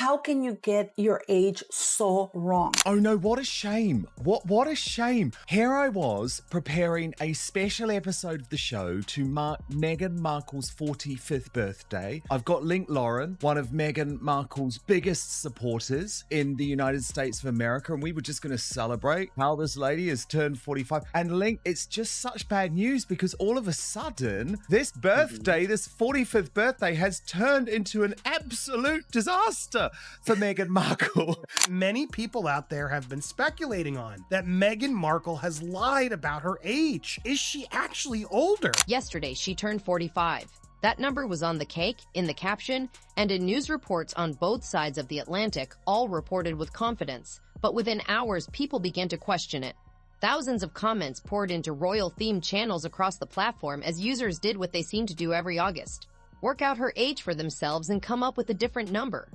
How can you get your age so wrong? Oh no, what a shame. What a shame. Here I was preparing a special episode of the show to mark Meghan Markle's 45th birthday. I've got Link Lauren, one of Meghan Markle's biggest supporters in the United States of America, and we were just going to celebrate how this lady has turned 45. And Link, it's just such bad news because all of a sudden, this birthday, this 45th birthday, has turned into an absolute disaster for Meghan Markle. Many people out there have been speculating on that Meghan Markle has lied about her age. Is she actually older? Yesterday, she turned 45. That number was on the cake, in the caption, and in news reports on both sides of the Atlantic, all reported with confidence. But within hours, people began to question it. Thousands of comments poured into royal-themed channels across the platform as users did what they seem to do every August: work out her age for themselves and come up with a different number.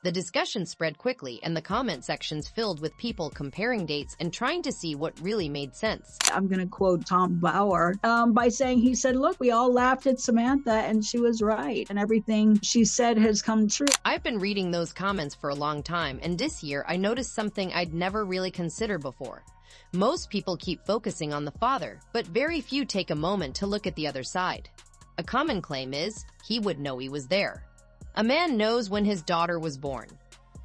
The discussion spread quickly, and the comment sections filled with people comparing dates and trying to see what really made sense. I'm going to quote Tom Bauer by saying, he said, look, we all laughed at Samantha and she was right, and everything she said has come true. I've been reading those comments for a long time, and this year I noticed something I'd never really considered before. Most people keep focusing on the father, but very few take a moment to look at the other side. A common claim is, he would know he was there. A man knows when his daughter was born.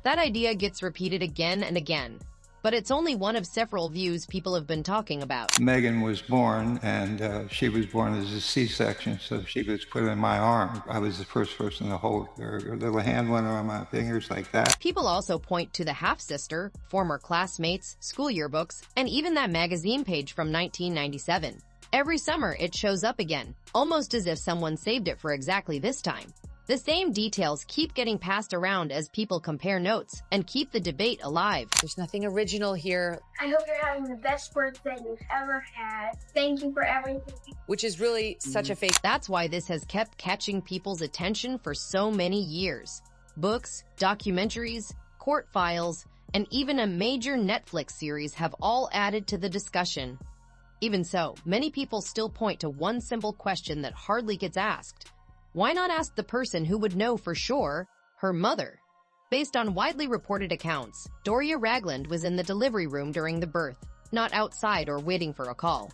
That idea gets repeated again and again, but it's only one of several views people have been talking about. Meghan was born, and she was born as a C-section, so she was put in my arm. I was the first person to hold her. Her little hand went on my fingers like that. People also point to the half-sister, former classmates, school yearbooks, and even that magazine page from 1997. Every summer, it shows up again, almost as if someone saved it for exactly this time. The same details keep getting passed around as people compare notes and keep the debate alive. There's nothing original here. I hope you're having the best birthday you've ever had. Thank you for everything. Which is really such a fake. That's why this has kept catching people's attention for so many years. Books, documentaries, court files, and even a major Netflix series have all added to the discussion. Even so, many people still point to one simple question that hardly gets asked. Why not ask the person who would know for sure, her mother? Based on widely reported accounts, Doria Ragland was in the delivery room during the birth, not outside or waiting for a call.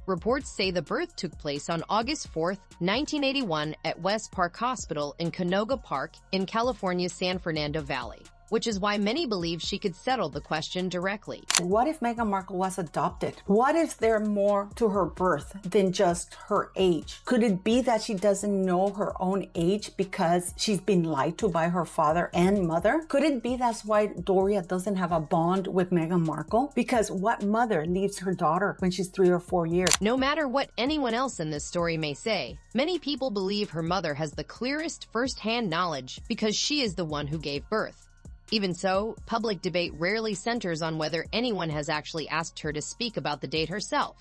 Reports say the birth took place on August 4, 1981 at West Park Hospital in Canoga Park in California's San Fernando Valley, which is why many believe she could settle the question directly. What if Meghan Markle was adopted? What if there more to her birth than just her age? Could it be that she doesn't know her own age because she's been lied to by her father and mother? Could it be that's why Doria doesn't have a bond with Meghan Markle? Because what mother leaves her daughter when she's 3 or 4 years? No matter what anyone else in this story may say, many people believe her mother has the clearest first-hand knowledge because she is the one who gave birth. Even so, public debate rarely centers on whether anyone has actually asked her to speak about the date herself.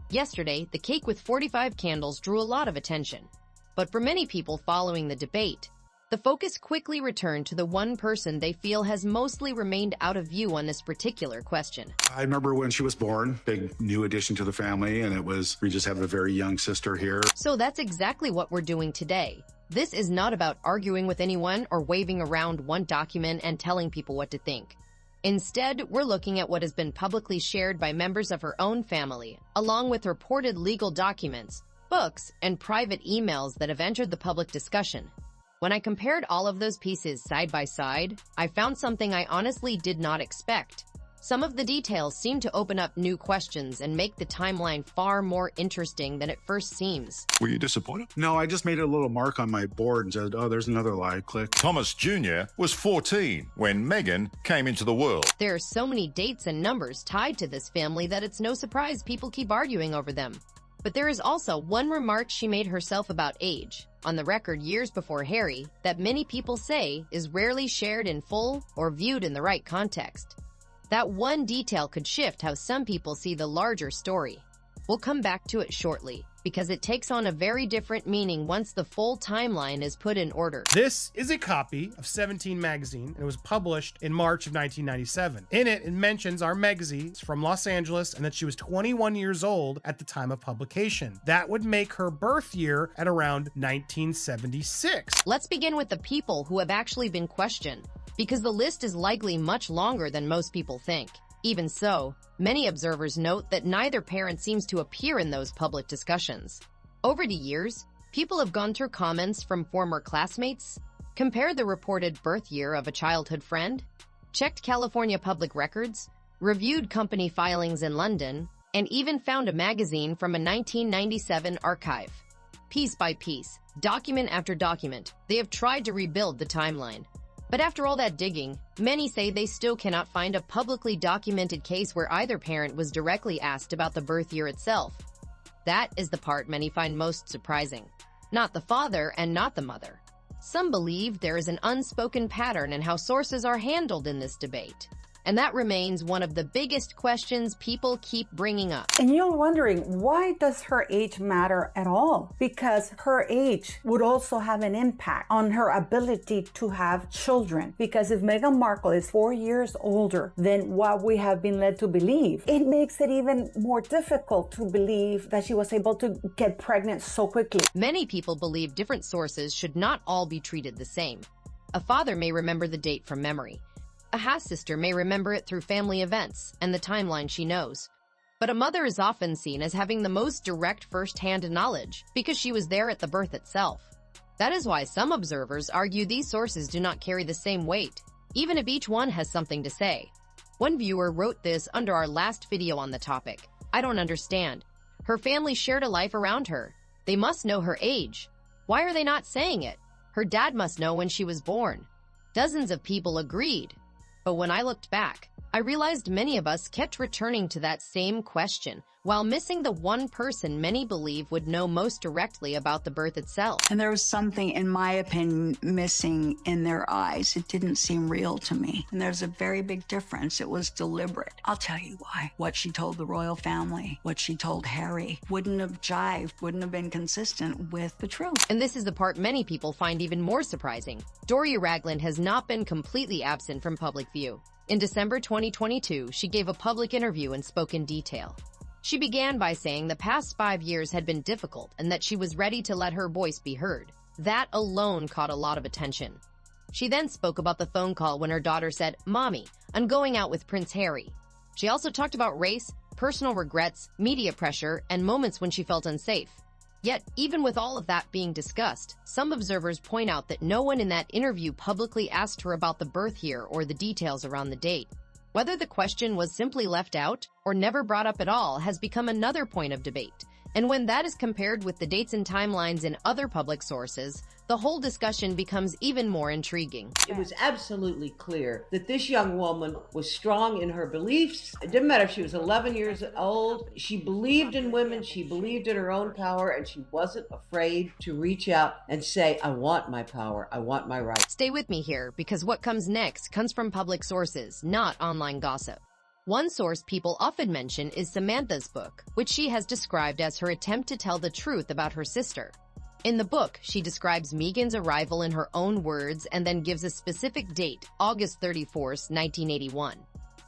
Yesterday, the cake with 45 candles drew a lot of attention. But for many people following the debate, the focus quickly returned to the one person they feel has mostly remained out of view on this particular question. I remember when she was born, big new addition to the family, and we just have a very young sister here. So that's exactly what we're doing today. This is not about arguing with anyone or waving around one document and telling people what to think. Instead, we're looking at what has been publicly shared by members of her own family, along with reported legal documents, books, and private emails that have entered the public discussion. When I compared all of those pieces side by side, I found something I honestly did not expect. Some of the details seem to open up new questions and make the timeline far more interesting than it first seems. Were you disappointed? No, I just made a little mark on my board and said, oh, there's another lie, click. Thomas Jr. was 14 when Meghan came into the world. There are so many dates and numbers tied to this family that it's no surprise people keep arguing over them. But there is also one remark she made herself about age, on the record years before Harry, that many people say is rarely shared in full or viewed in the right context. That one detail could shift how some people see the larger story. We'll come back to it shortly, because it takes on a very different meaning once the full timeline is put in order. This is a copy of 17 magazine, and it was published in March of 1997. In it, it mentions our Megzy from Los Angeles and that she was 21 years old at the time of publication. That would make her birth year at around 1976. Let's begin with the people who have actually been questioned. because the list is likely much longer than most people think. Even so, many observers note that neither parent seems to appear in those public discussions. Over the years, people have gone through comments from former classmates, compared the reported birth year of a childhood friend, checked California public records, reviewed company filings in London, and even found a magazine from a 1997 archive. Piece by piece, document after document, they have tried to rebuild the timeline. But after all that digging, many say they still cannot find a publicly documented case where either parent was directly asked about the birth year itself. That is the part many find most surprising. Not the father and not the mother. Some believe there is an unspoken pattern in how sources are handled in this debate. And that remains one of the biggest questions people keep bringing up. And you're wondering, why does her age matter at all? Because her age would also have an impact on her ability to have children. Because if Meghan Markle is 4 years older than what we have been led to believe, it makes it even more difficult to believe that she was able to get pregnant so quickly. Many people believe different sources should not all be treated the same. A father may remember the date from memory. A half-sister may remember it through family events and the timeline she knows. But a mother is often seen as having the most direct first-hand knowledge because she was there at the birth itself. That is why some observers argue these sources do not carry the same weight, even if each one has something to say. One viewer wrote this under our last video on the topic. "I don't understand. Her family shared a life around her. They must know her age. Why are they not saying it? Her dad must know when she was born." Dozens of people agreed. But when I looked back, I realized many of us kept returning to that same question, while missing the one person many believe would know most directly about the birth itself. And there was something, in my opinion, missing in their eyes. It didn't seem real to me. And there's a very big difference. It was deliberate. I'll tell you why. What she told the royal family, what she told Harry, wouldn't have jived, wouldn't have been consistent with the truth. And this is the part many people find even more surprising. Doria Ragland has not been completely absent from public view. In December 2022, she gave a public interview and spoke in detail. She began by saying the past 5 years had been difficult and that she was ready to let her voice be heard. That alone caught a lot of attention. She then spoke about the phone call when her daughter said, "Mommy, I'm going out with Prince Harry." She also talked about race, personal regrets, media pressure, and moments when she felt unsafe. Yet, even with all of that being discussed, some observers point out that no one in that interview publicly asked her about the birth year or the details around the date. Whether the question was simply left out or never brought up at all has become another point of debate. And when that is compared with the dates and timelines in other public sources, the whole discussion becomes even more intriguing. It was absolutely clear that this young woman was strong in her beliefs. It didn't matter if she was 11 years old. She believed in women, she believed in her own power, and she wasn't afraid to reach out and say, "I want my power, I want my rights." Stay with me here, because what comes next comes from public sources, not online gossip. One source people often mention is Samantha's book, which she has described as her attempt to tell the truth about her sister. In the book, she describes Meghan's arrival in her own words and then gives a specific date, August 31st, 1981.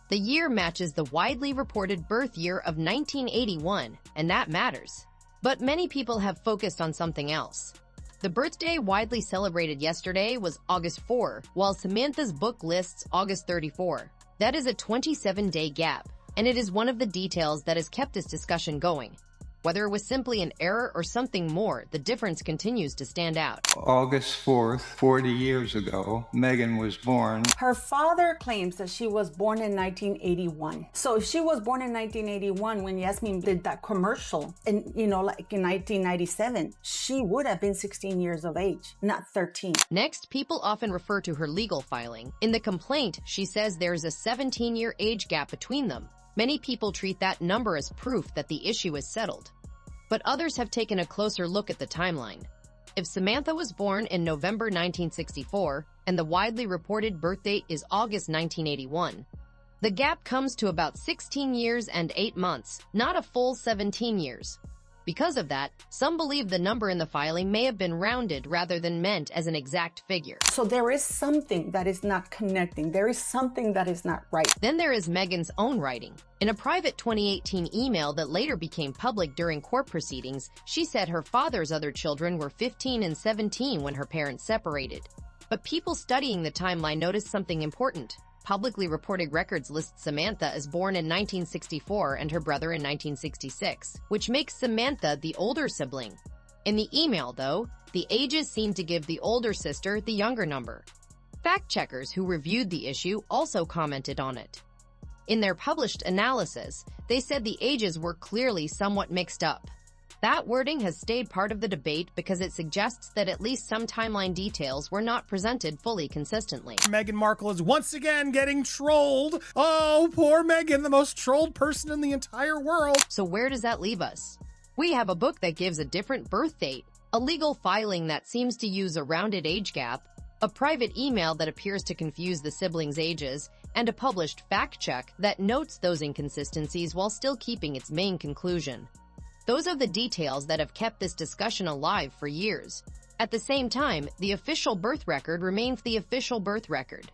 The year matches the widely reported birth year of 1981, and that matters. But many people have focused on something else. The birthday widely celebrated yesterday was August 4, while Samantha's book lists August 34. That is a 27-day gap, and it is one of the details that has kept this discussion going. Whether it was simply an error or something more, the difference continues to stand out. August 4th, 40 years ago, Meghan was born. Her father claims that she was born in 1981. So if she was born in 1981 when Yasmin did that commercial, and like in 1997, she would have been 16 years of age, not 13. Next, people often refer to her legal filing. In the complaint, she says there's a 17-year age gap between them. Many people treat that number as proof that the issue is settled. But others have taken a closer look at the timeline. If Samantha was born in November 1964 and the widely reported birth date is August 1981, the gap comes to about 16 years and 8 months, not a full 17 years. Because of that, some believe the number in the filing may have been rounded rather than meant as an exact figure. So there is something that is not connecting. There is something that is not right. Then there is Meghan's own writing. In a private 2018 email that later became public during court proceedings, she said her father's other children were 15 and 17 when her parents separated. But people studying the timeline noticed something important. Publicly reported records list Samantha as born in 1964 and her brother in 1966, which makes Samantha the older sibling. In the email, though, the ages seem to give the older sister the younger number. Fact-checkers who reviewed the issue also commented on it. In their published analysis, they said the ages were clearly somewhat mixed up. That wording has stayed part of the debate because it suggests that at least some timeline details were not presented fully consistently. Meghan Markle is once again getting trolled. Oh, poor Meghan, the most trolled person in the entire world. So where does that leave us? We have a book that gives a different birth date, a legal filing that seems to use a rounded age gap, a private email that appears to confuse the siblings' ages, and a published fact check that notes those inconsistencies while still keeping its main conclusion. Those are the details that have kept this discussion alive for years. At the same time, the official birth record remains the official birth record.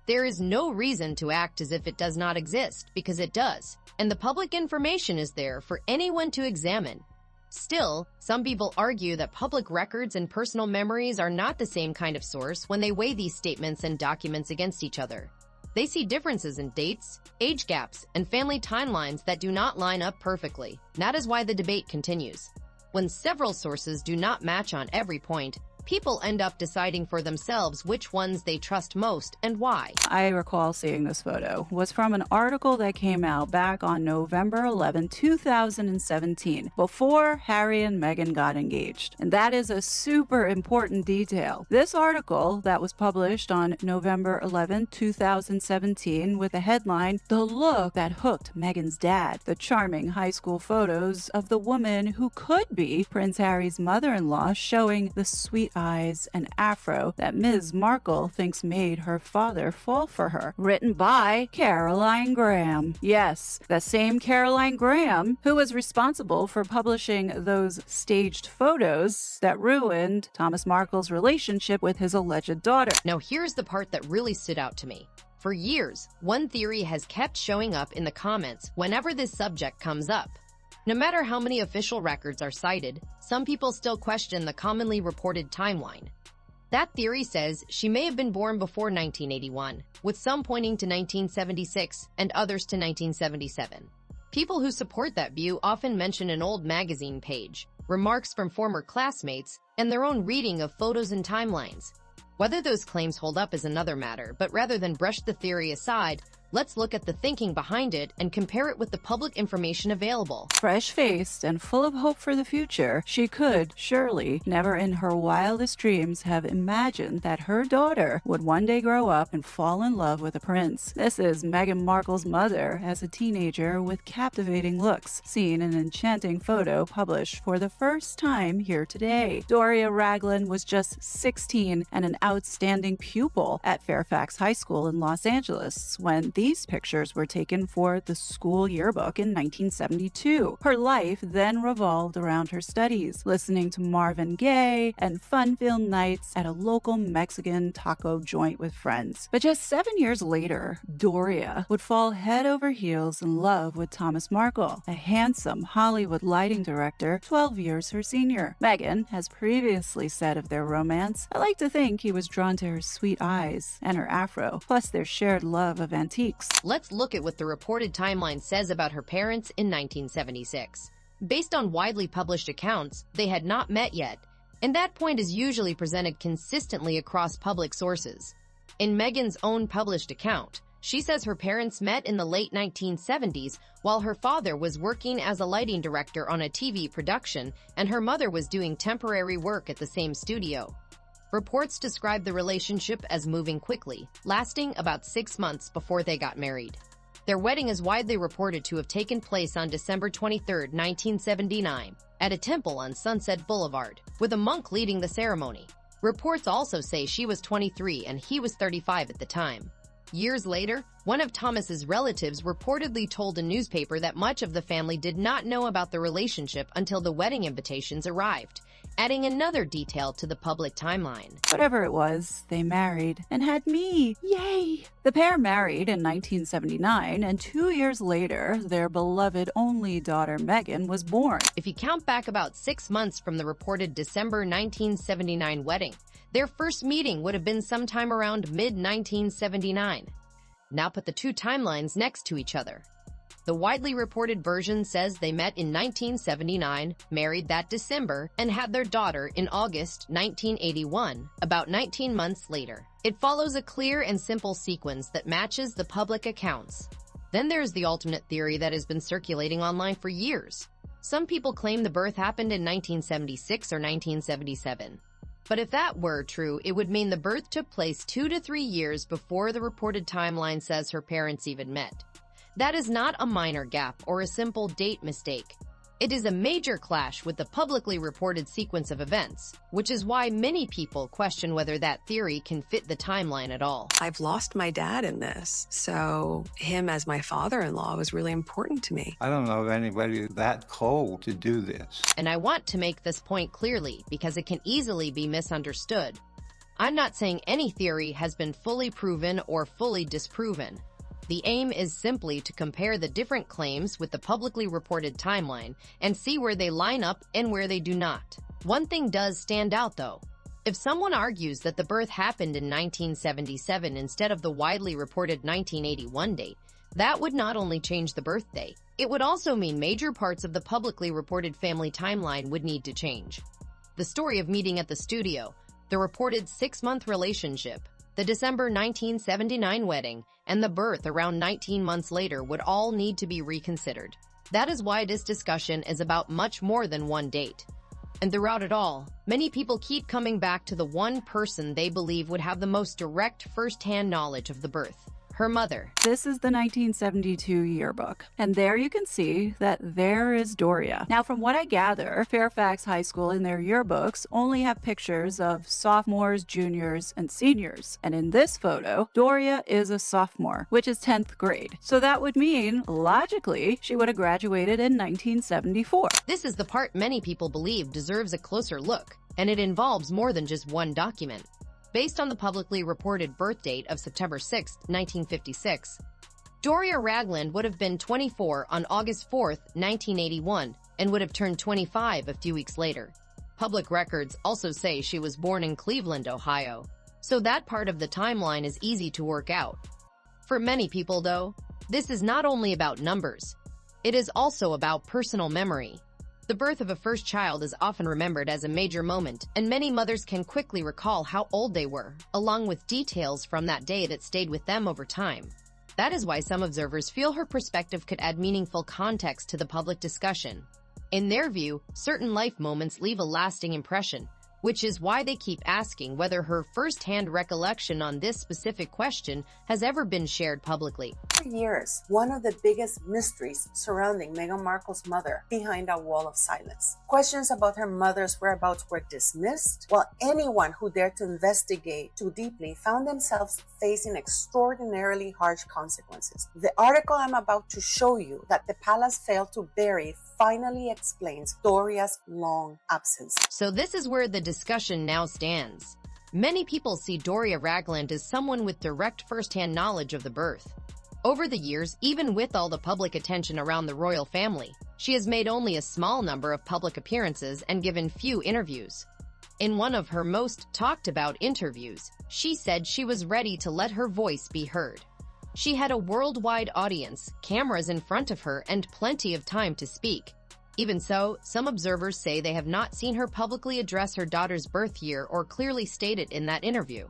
There is no reason to act as if it does not exist, because it does, and the public information is there for anyone to examine. Still, some people argue that public records and personal memories are not the same kind of source when they weigh these statements and documents against each other. They see differences in dates, age gaps, and family timelines that do not line up perfectly. That is why the debate continues. When several sources do not match on every point, people end up deciding for themselves which ones they trust most and why. I recall seeing this photo. It was from an article that came out back on November 11, 2017, before Harry and Meghan got engaged. And that is a super important detail. This article that was published on November 11, 2017, with the headline, "The Look That Hooked Meghan's Dad," the charming high school photos of the woman who could be Prince Harry's mother-in-law showing the sweet eyes and afro that Ms. Markle thinks made her father fall for her. Written by Caroline Graham. Yes, the same Caroline Graham who was responsible for publishing those staged photos that ruined Thomas Markle's relationship with his alleged daughter. Now here's the part that really stood out to me. For years, one theory has kept showing up in the comments whenever this subject comes up. No matter how many official records are cited, some people still question the commonly reported timeline. That theory says she may have been born before 1981, with some pointing to 1976 and others to 1977. People who support that view often mention an old magazine page, remarks from former classmates, and their own reading of photos and timelines. Whether those claims hold up is another matter, but rather than brush the theory aside, let's look at the thinking behind it and compare it with the public information available. Fresh-faced and full of hope for the future, she could, surely, never in her wildest dreams have imagined that her daughter would one day grow up and fall in love with a prince. This is Meghan Markle's mother as a teenager with captivating looks, seen in an enchanting photo published for the first time here today. Doria Ragland was just 16 and an outstanding pupil at Fairfax High School in Los Angeles when these pictures were taken for the school yearbook in 1972. Her life then revolved around her studies, listening to Marvin Gaye and fun-filled nights at a local Mexican taco joint with friends. But just 7 years later, Doria would fall head over heels in love with Thomas Markle, a handsome Hollywood lighting director 12 years her senior. Meghan has previously said of their romance, "I like to think he was drawn to her sweet eyes and her afro, plus their shared love of antiques." Let's look at what the reported timeline says about her parents in 1976. Based on widely published accounts, they had not met yet, and that point is usually presented consistently across public sources. In Meghan's own published account, she says her parents met in the late 1970s while her father was working as a lighting director on a TV production and her mother was doing temporary work at the same studio. Reports describe the relationship as moving quickly, lasting about 6 months before they got married. Their wedding is widely reported to have taken place on December 23, 1979, at a temple on Sunset Boulevard, with a monk leading the ceremony. Reports also say she was 23 and he was 35 at the time. Years later, one of Thomas's relatives reportedly told a newspaper that much of the family did not know about the relationship until the wedding invitations arrived, adding another detail to the public timeline. Whatever it was, they married and had me. Yay! The pair married in 1979, and 2 years later, their beloved only daughter Meghan was born. If you count back about 6 months from the reported December 1979 wedding, Their first meeting would have been sometime around mid-1979. Now put the two timelines next to each other. The widely reported version says they met in 1979, married that December, and had their daughter in August 1981, about 19 months later. It follows a clear and simple sequence that matches the public accounts. Then there's the alternate theory that has been circulating online for years. Some people claim the birth happened in 1976 or 1977. But if that were true, it would mean the birth took place 2 to 3 years before the reported timeline says her parents even met. That is not a minor gap or a simple date mistake. It is a major clash with the publicly reported sequence of events, which is why many people question whether that theory can fit the timeline at all. I've lost my dad in this, so him as my father-in-law was really important to me. I don't know of anybody that cold to do this. And I want to make this point clearly because it can easily be misunderstood. I'm not saying any theory has been fully proven or fully disproven. The aim is simply to compare the different claims with the publicly reported timeline and see where they line up and where they do not. One thing does stand out, though. If someone argues that the birth happened in 1977 instead of the widely reported 1981 date, that would not only change the birthday, it would also mean major parts of the publicly reported family timeline would need to change. The story of meeting at the studio, the reported 6-month relationship, the December 1979 wedding, and the birth around 19 months later would all need to be reconsidered. That is why this discussion is about much more than one date. And throughout it all, many people keep coming back to the one person they believe would have the most direct first-hand knowledge of the birth. Her mother. This is the 1972 yearbook, and there you can see that there is Doria. Now, from what I gather, Fairfax High School in their yearbooks only have pictures of sophomores, juniors, and seniors. And in this photo, Doria is a sophomore, which is 10th grade. So that would mean, logically, she would have graduated in 1974. This is the part many people believe deserves a closer look, and it involves more than just one document. Based on the publicly reported birth date of September 6, 1956, Doria Ragland would have been 24 on August 4, 1981, and would have turned 25 a few weeks later. Public records also say she was born in Cleveland, Ohio, so that part of the timeline is easy to work out. For many people, though, this is not only about numbers. It is also about personal memory. The birth of a first child is often remembered as a major moment, and many mothers can quickly recall how old they were, along with details from that day that stayed with them over time. That is why some observers feel her perspective could add meaningful context to the public discussion. In their view, certain life moments leave a lasting impression, which is why they keep asking whether her first-hand recollection on this specific question has ever been shared publicly. For years, one of the biggest mysteries surrounding Meghan Markle's mother behind a wall of silence. Questions about her mother's whereabouts were dismissed, while anyone who dared to investigate too deeply found themselves facing extraordinarily harsh consequences. The article I'm about to show you that the palace failed to bury finally explains Doria's long absence. So this is where the discussion now stands. Many people see Doria Ragland as someone with direct first-hand knowledge of the birth. Over the years, even with all the public attention around the royal family, she has made only a small number of public appearances and given few interviews. In one of her most talked-about interviews, she said she was ready to let her voice be heard. She had a worldwide audience, cameras in front of her, and plenty of time to speak. Even so, some observers say they have not seen her publicly address her daughter's birth year or clearly state it in that interview.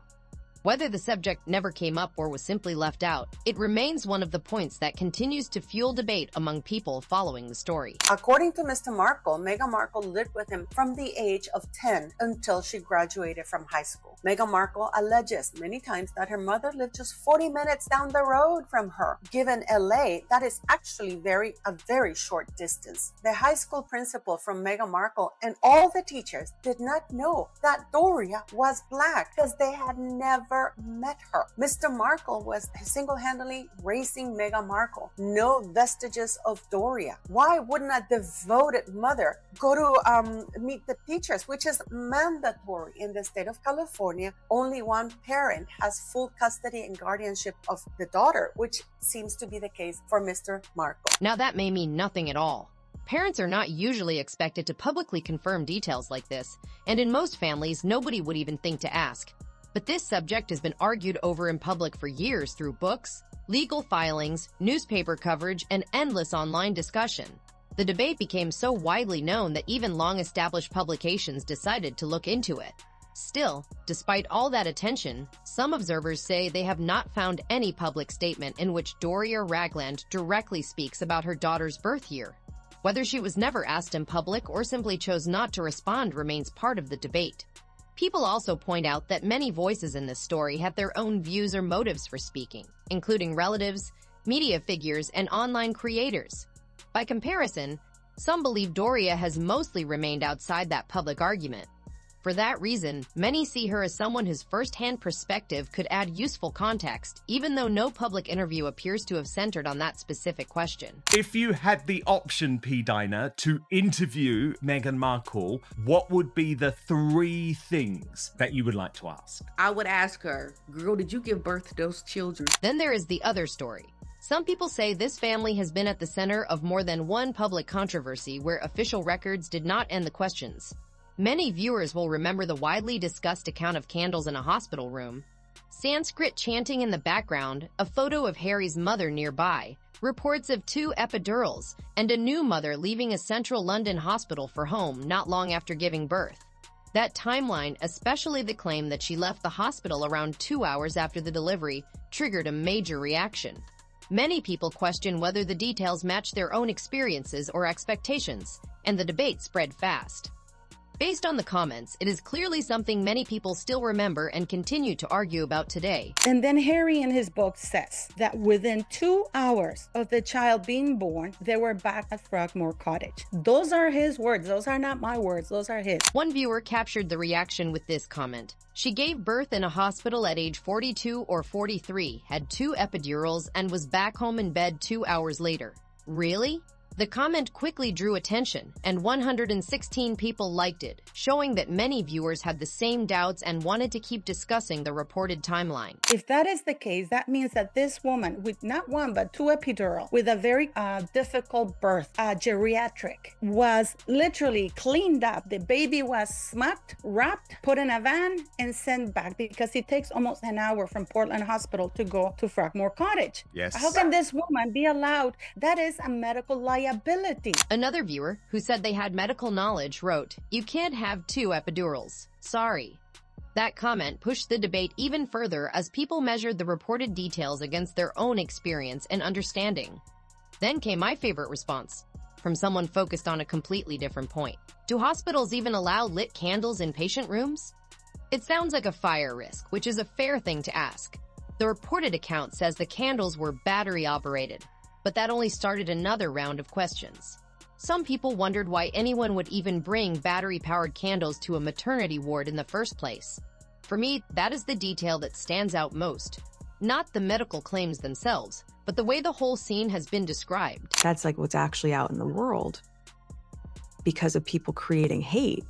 Whether the subject never came up or was simply left out, it remains one of the points that continues to fuel debate among people following the story. According to Mr. Markle, Meghan Markle lived with him from the age of 10 until she graduated from high school. Meghan Markle alleges many times that her mother lived just 40 minutes down the road from her. Given LA, that is actually a very short distance. The high school principal from Meghan Markle and all the teachers did not know that Doria was Black because they had never met her. Mr. Markle was single-handedly raising Meghan Markle. No vestiges of Doria. Why wouldn't a devoted mother go to meet the teachers, which is mandatory in the state of California? Only one parent has full custody and guardianship of the daughter, which seems to be the case for Mr. Markle. Now that may mean nothing at all. Parents are not usually expected to publicly confirm details like this, and in most families, nobody would even think to ask. But this subject has been argued over in public for years through books, legal filings, newspaper coverage, and endless online discussion. The debate became so widely known that even long-established publications decided to look into it. Still, despite all that attention, some observers say they have not found any public statement in which Doria Ragland directly speaks about her daughter's birth year. Whether she was never asked in public or simply chose not to respond remains part of the debate. People also point out that many voices in this story have their own views or motives for speaking, including relatives, media figures, and online creators. By comparison, some believe Doria has mostly remained outside that public argument. For that reason, many see her as someone whose first-hand perspective could add useful context, even though no public interview appears to have centered on that specific question. If you had the option, P. Diner, to interview Meghan Markle, what would be the 3 things that you would like to ask? I would ask her, girl, did you give birth to those children? Then there is the other story. Some people say this family has been at the center of more than one public controversy where official records did not end the questions. Many viewers will remember the widely discussed account of candles in a hospital room, Sanskrit chanting in the background, a photo of Harry's mother nearby, reports of 2 epidurals, and a new mother leaving a central London hospital for home not long after giving birth. That timeline, especially the claim that she left the hospital around 2 hours after the delivery, triggered a major reaction. Many people question whether the details match their own experiences or expectations, and the debate spread fast. Based on the comments, it is clearly something many people still remember and continue to argue about today. And then Harry in his book says that within 2 hours of the child being born, they were back at Frogmore Cottage. Those are his words. Those are not my words. Those are his. One viewer captured the reaction with this comment. She gave birth in a hospital at age 42 or 43, had 2 epidurals, and was back home in bed 2 hours later. Really? The comment quickly drew attention, and 116 people liked it, showing that many viewers had the same doubts and wanted to keep discussing the reported timeline. If that is the case, that means that this woman with not 1 but 2 epidural, with a very difficult birth, geriatric, was literally cleaned up. The baby was smacked, wrapped, put in a van, and sent back because it takes almost an hour from Portland Hospital to go to Frogmore Cottage. Yes. How can this woman be allowed? That is a medical liability. Another viewer, who said they had medical knowledge, wrote, "You can't have 2 epidurals. Sorry." That comment pushed the debate even further as people measured the reported details against their own experience and understanding. Then came my favorite response, from someone focused on a completely different point. Do hospitals even allow lit candles in patient rooms? It sounds like a fire risk, which is a fair thing to ask. The reported account says the candles were battery-operated, but that only started another round of questions. Some people wondered why anyone would even bring battery-powered candles to a maternity ward in the first place. For me, that is the detail that stands out most. Not the medical claims themselves, but the way the whole scene has been described. That's like what's actually out in the world because of people creating hate.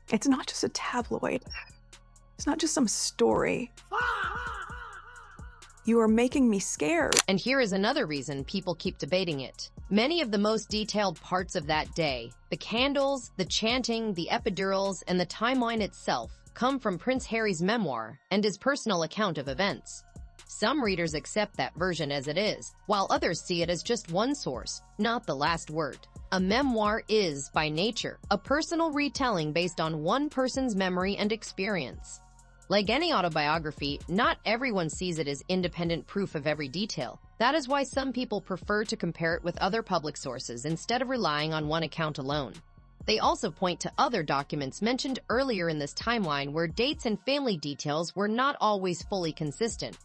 It's not just a tabloid. It's not just some story. You are making me scared. And here is another reason people keep debating it. Many of the most detailed parts of that day, the candles, the chanting, the epidurals, and the timeline itself, come from Prince Harry's memoir and his personal account of events. Some readers accept that version as it is, while others see it as just one source, not the last word. A memoir is, by nature, a personal retelling based on one person's memory and experience. Like any autobiography, not everyone sees it as independent proof of every detail. That is why some people prefer to compare it with other public sources instead of relying on one account alone. They also point to other documents mentioned earlier in this timeline where dates and family details were not always fully consistent.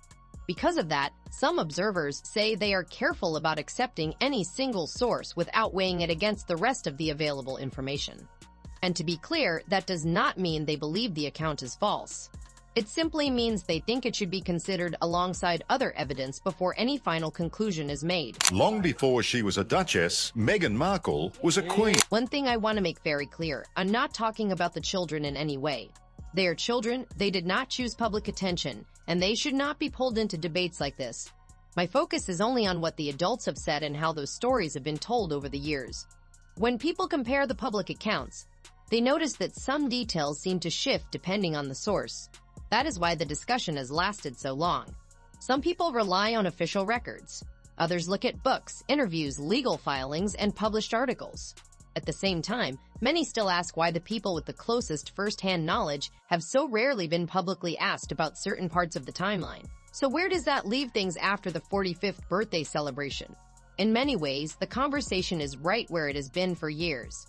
Because of that, some observers say they are careful about accepting any single source without weighing it against the rest of the available information. And to be clear, that does not mean they believe the account is false. It simply means they think it should be considered alongside other evidence before any final conclusion is made. Long before she was a duchess, Meghan Markle was a queen. One thing I want to make very clear, I'm not talking about the children in any way. They are children, they did not choose public attention, and they should not be pulled into debates like this. My focus is only on what the adults have said and how those stories have been told over the years. When people compare the public accounts, they notice that some details seem to shift depending on the source. That is why the discussion has lasted so long. Some people rely on official records. Others look at books, interviews, legal filings, and published articles. At the same time, many still ask why the people with the closest first-hand knowledge have so rarely been publicly asked about certain parts of the timeline. So where does that leave things after the 45th birthday celebration? In many ways, the conversation is right where it has been for years.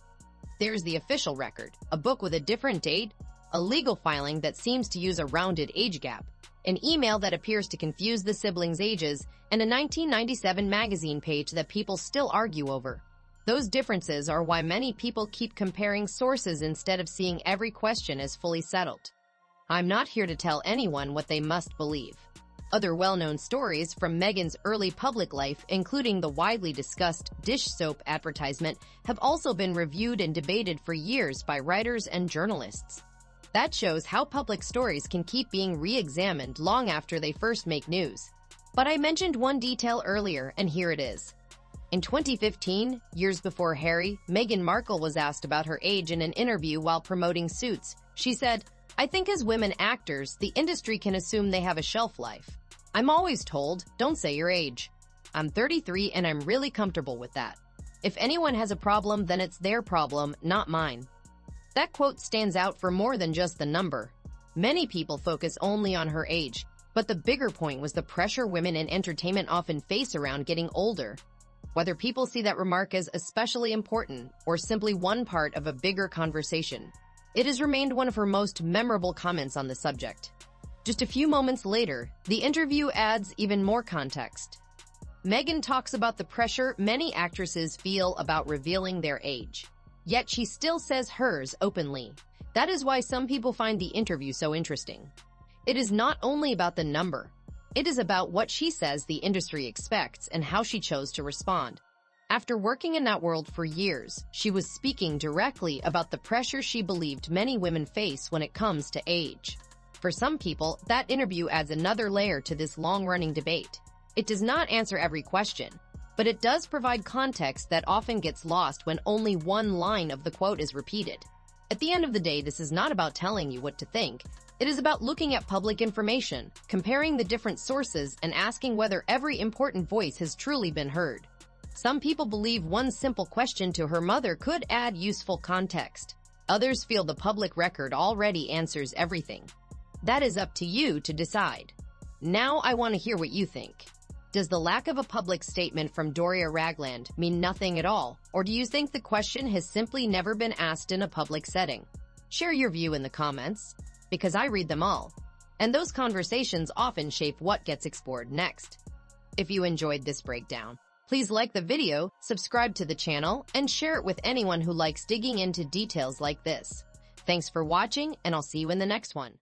There's the official record, a book with a different date, a legal filing that seems to use a rounded age gap, an email that appears to confuse the siblings' ages, and a 1997 magazine page that people still argue over. Those differences are why many people keep comparing sources instead of seeing every question as fully settled. I'm not here to tell anyone what they must believe. Other well-known stories from Meghan's early public life, including the widely discussed dish soap advertisement, have also been reviewed and debated for years by writers and journalists. That shows how public stories can keep being re-examined long after they first make news. But I mentioned one detail earlier, and here it is. In 2015, years before Harry, Meghan Markle was asked about her age in an interview while promoting Suits. She said, "I think as women actors, the industry can assume they have a shelf life. I'm always told, don't say your age. I'm 33 and I'm really comfortable with that. If anyone has a problem, then it's their problem, not mine." That quote stands out for more than just the number. Many people focus only on her age, but the bigger point was the pressure women in entertainment often face around getting older. Whether people see that remark as especially important or simply one part of a bigger conversation, it has remained one of her most memorable comments on the subject. Just a few moments later, the interview adds even more context. Meghan talks about the pressure many actresses feel about revealing their age. Yet she still says hers openly. That is why some people find the interview so interesting. It is not only about the number. It is about what she says the industry expects and how she chose to respond. After working in that world for years, she was speaking directly about the pressure she believed many women face when it comes to age. For some people, that interview adds another layer to this long-running debate. It does not answer every question, but it does provide context that often gets lost when only one line of the quote is repeated. At the end of the day, this is not about telling you what to think. It is about looking at public information, comparing the different sources, and asking whether every important voice has truly been heard. Some people believe one simple question to her mother could add useful context. Others feel the public record already answers everything. That is up to you to decide. Now I want to hear what you think. Does the lack of a public statement from Doria Ragland mean nothing at all, or do you think the question has simply never been asked in a public setting? Share your view in the comments, because I read them all, and those conversations often shape what gets explored next. If you enjoyed this breakdown, please like the video, subscribe to the channel, and share it with anyone who likes digging into details like this. Thanks for watching, and I'll see you in the next one.